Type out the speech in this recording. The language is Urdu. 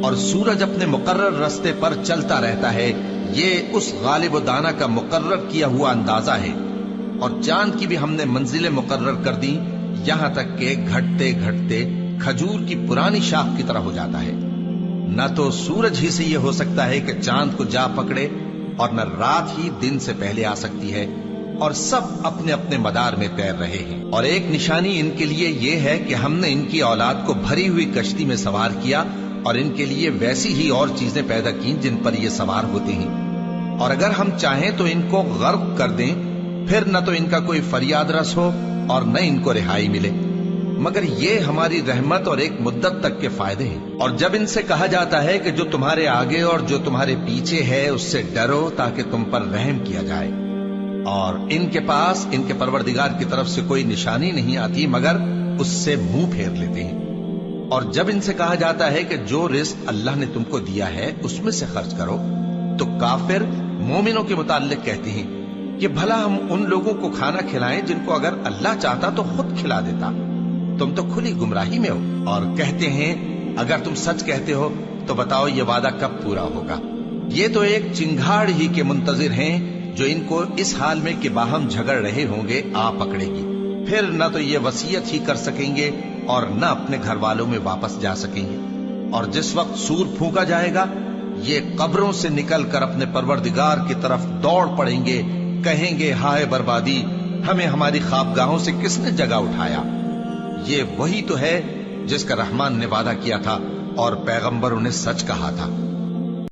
اور سورج اپنے مقرر راستے پر چلتا رہتا ہے، یہ اس غالب و دانا کا مقرر کیا ہوا اندازہ ہے۔ اور چاند کی بھی ہم نے منزلیں مقرر کر دی، یہاں تک کہ گھٹتے گھٹتے کھجور کی پرانی شاخ کی طرح ہو جاتا ہے۔ نہ تو سورج ہی سے یہ ہو سکتا ہے کہ چاند کو جا پکڑے، اور نہ رات ہی دن سے پہلے آ سکتی ہے، اور سب اپنے اپنے مدار میں تیر رہے ہیں۔ اور ایک نشانی ان کے لیے یہ ہے کہ ہم نے ان کی اولاد کو بھری ہوئی کشتی میں سوار کیا، اور ان کے لیے ویسی ہی اور چیزیں پیدا کی جن پر یہ سوار ہوتے ہیں۔ اور اگر ہم چاہیں تو ان کو غرق کر دیں، پھر نہ تو ان کا کوئی فریاد رس ہو اور نہ ان کو رہائی ملے، مگر یہ ہماری رحمت اور ایک مدت تک کے فائدے ہیں۔ اور جب ان سے کہا جاتا ہے کہ جو تمہارے آگے اور جو تمہارے پیچھے ہے اس سے ڈرو تاکہ تم پر رحم کیا جائے، اور ان کے پاس ان کے پروردگار کی طرف سے کوئی نشانی نہیں آتی مگر اس سے منہ پھیر لیتے ہیں۔ اور جب ان سے کہا جاتا ہے کہ جو رزق اللہ نے تم کو دیا ہے اس میں سے خرچ کرو، تو کافر مومنوں کے متعلق کہتے ہیں کہ بھلا ہم ان لوگوں کو کھانا کھلائیں جن کو اگر اللہ چاہتا تو خود کھلا دیتا، تم تو کھلی گمراہی میں ہو۔ اور کہتے ہیں اگر تم سچ کہتے ہو تو بتاؤ یہ وعدہ کب پورا ہوگا؟ یہ تو ایک چنگھاڑ ہی کے منتظر ہیں جو ان کو اس حال میں کہ باہم جھگڑ رہے ہوں گے آ پکڑے گی، پھر نہ تو یہ وصیت ہی کر سکیں گے اور نہ اپنے گھر والوں میں واپس جا سکیں گے۔ اور جس وقت سور پھونکا جائے گا یہ قبروں سے نکل کر اپنے پروردگار کی طرف دوڑ پڑیں گے، کہیں گے ہائے بربادی، ہمیں ہماری خوابگاہوں سے کس نے جگہ اٹھایا۔ یہ وہی تو ہے جس کا رحمان نے وعدہ کیا تھا اور پیغمبروں نے سچ کہا تھا۔